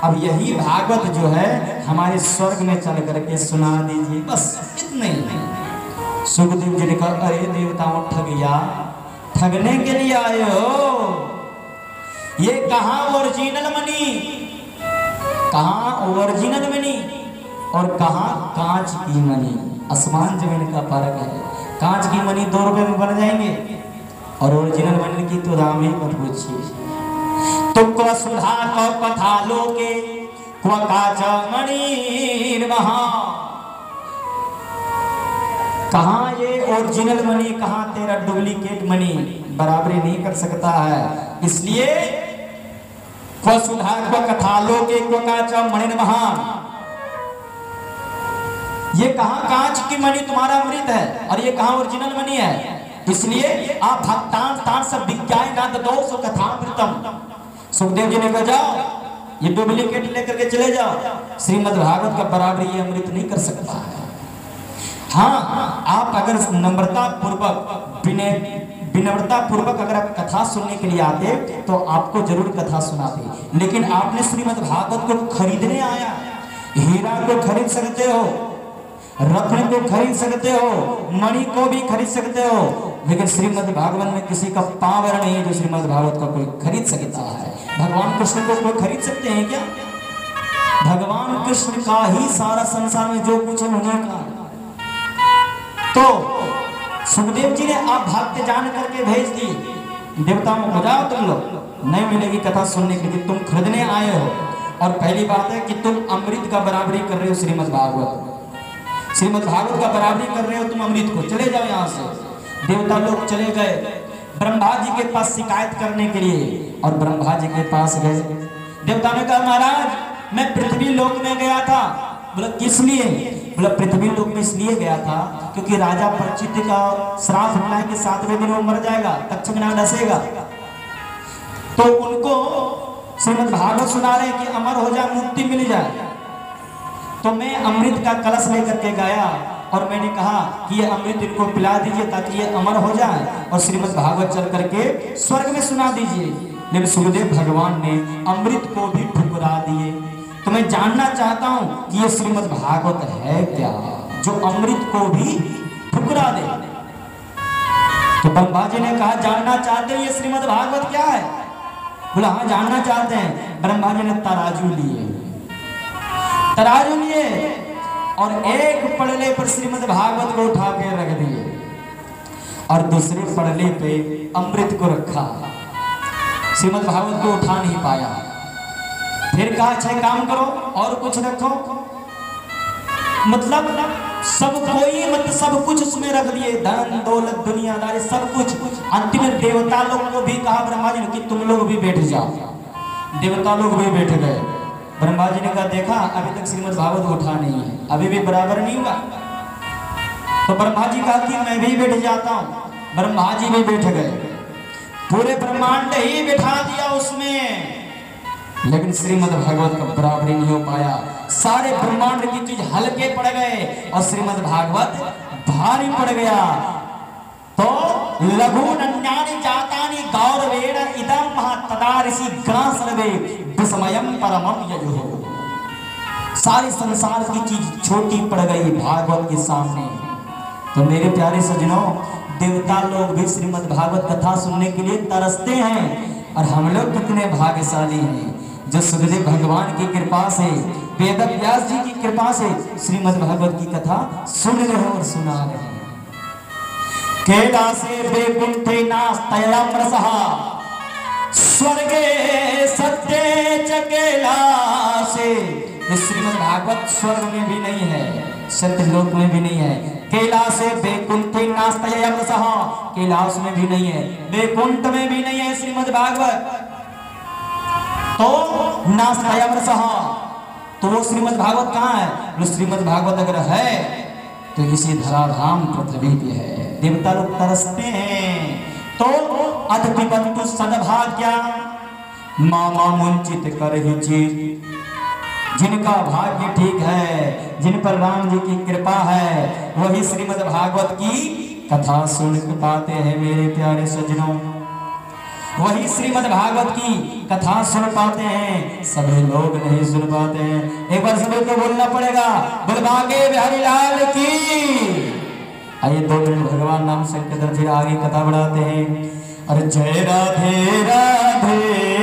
अब यही भागवत जो है हमारे स्वर्ग में चल करके सुना दीजिए, बस इतने ही। सुखदेव जी ने कहा अरे देवताओं ठगिया, ठगने के लिए आए हो? ये कहाँ ओरिजिनल मनी, कहाँ ओरिजिनल मनी और कहाँ कांच की मनी? आसमान जमीन का फर्क है। कांच की मनी 2 रुपए में बन जाएंगे और ओरिजिनल मनी की तो दाम ही मत पूछिए। तुमको सुधा को कथा लोके क्व काच मणि महा, कहाँ ये ओरिजिनल मनी, कहाँ तेरा डुप्लीकेट मनी बराबरी नहीं कर सकता है। इसलिए क्व सुधा क्व कथा लोके क्व काच मणि महा, ये कहाँ कांच की मणि तुम्हारा अमृत है और ये कहाँ ओरिजिनल मणि है। इसलिए आप भक्तान तान सब विज्ञान नाद दो सो कथामृतम। सुखदेव जी ने कहा जाओ ये डुप्लीकेट लेकर के चले जाओ, श्रीमद् भागवत का बराबर ये अमृत नहीं कर सकता है। हाँ, आप अगर नम्रता पूर्वक विनम्रता पूर्वक अगर आप कथा सुनने के लिए आते तो आपको जरूर कथा सुनाते, लेकिन आपने श्रीमद् भागवत को खरीदने आया। हीरा को खरीद सकते हो, रत्न को खरीद सकते हो, मणि को भी खरीद सकते हो, लेकिन श्रीमद् भागवत में किसी का पावर नहीं है जो श्रीमद् भागवत का कोई खरीद सकता है। भगवान कृष्ण को कोई खरीद सकते हैं क्या? भगवान कृष्ण का ही सारा संसार में जो कुछ है उन्हीं का। तो सुखदेव जी ने आप भक्त जान करके भेज दी, देवताओं को जाओ तुम लोग नहीं मिलेगी कथा सुनने के लिए, तुम खरीदने आए हो। और पहली बात है कि तुम अमृत का बराबरी कर रहे हो, श्रीमद् भागवत श्रीमद् भागवत का बराबरी कर रहे हो तुम अमृत को, चले जाओ यहाँ से। देवता लोग चले गए ब्रह्मा जी के पास शिकायत करने के लिए, और ब्रह्मा जी के पास गए। देवता ने कहा महाराज मैं पृथ्वी लोक में गया था। बोला किस लिए? बोला पृथ्वी लोक में इसलिए गया था क्योंकि राजा परीक्षित का श्राप मिला है कि 7वें दिन वो मर जाएगा, तक्षक नाग डसेगा। तो उनको श्रीमद् भागवत सुना रहे कि अमर हो जाए, मुक्ति मिल जाए। तो मैं अमृत का कलश लेकर के गया और मैंने कहा कि ये अमृत इनको पिला दीजिए ताकि ये अमर हो जाए और श्रीमद् भागवत चल करके स्वर्ग में सुना दीजिए। लेकिन सुखदेव भगवान ने अमृत को भी ठुकरा दिए। तो मैं जानना चाहता हूँ कि ये श्रीमद् भागवत है क्या जो अमृत को भी ठुकरा दे? तो ब्रह्मा जी ने कहा जानना चाहते हैं ये श्रीमद् भागवत क्या है? बोला हाँ जानना चाहते हैं। ब्रह्मा जी ने तराजू लिए और एक पड़ले पर श्रीमद् भागवत को उठा के रख दिए और दूसरे पड़ले पे अमृत को रखा। श्रीमद् भागवत को उठा नहीं पाया। फिर कहा अच्छा काम करो और कुछ रखो, मतलब सब कुछ उसमें रख दिए, धन दौलत दुनियादारी सब कुछ। अंतिम में देवता लोग को भी कहा ब्रह्मा जी ने कि तुम लोग भी बैठ जाओ। देवता लोग भी बैठ गए। ब्रह्मा जी ने कहा देखा अभी तक श्रीमद् भागवत उठा नहीं है, अभी भी बराबर नहीं हुआ। तो ब्रह्मा जी कहा कि मैं भी बैठ जाता हूँ। ब्रह्मा जी भी बैठ गए, पूरे ब्रह्मांड ही बिठा दिया उसमें, लेकिन श्रीमद् भागवत का बराबरी नहीं हो पाया। सारे ब्रह्मांड की चीज हल्के पड़ गए और श्रीमद् भागवत भारी पड़ गया। तो लघु नन्यानि जातानि गौरवेण इदं महत्तदा ऋषि गणा सर्वे विस्मयं परमं यजुः। सारे संसार की चीज छोटी पड़ गई भागवत के सामने। तो मेरे प्यारे सज्जनों, देवता लोग भी श्रीमद् भागवत कथा सुनने के लिए तरसते हैं और हम लोग कितने भाग्यशाली हैं जो सुखदेव भगवान की कृपा से, वेद व्यास जी की कृपा से श्रीमद् भागवत की कथा सुन रहे हैं और सुना रहे हैं। कैलासे वैकुंठे नास्तयं रसः स्वर्गे सत्ये च कैलासे। श्रीमद् भागवत स्वर्ग में भी नहीं है, सत्यलोक में भी नहीं है। कैलासे वैकुंठे नास्तयं रसः, कैलाश में भी नहीं है, वैकुंठ में भी नहीं है श्रीमद् भागवत। तो नास्तयं रसः, तो वो श्रीमद् भागवत कहाँ है? वो श्रीमद् भागवत अगर है तो इसी धराधाम पृथ्वी पे है। देवता लोग तरसते हैं। तो अथ पिबन्तु सद्भाग्या मामा मुंचित करहि चित। जिनका भाग्य ठीक है, जिन पर राम जी की कृपा है, वही श्रीमद् भागवत की कथा सुन पाते हैं। मेरे प्यारे सज्जनों, वही श्रीमद् भागवत की कथा सुन पाते हैं, सभी लोग नहीं सुन पाते हैं। एक बार सभी को बोलना पड़ेगा, बलभागे बिहारी लाल की। आइए 2 मिनट भगवान नाम संकीर्तन, फिर आगे कथा बढ़ाते हैं। अरे जय राधे राधे।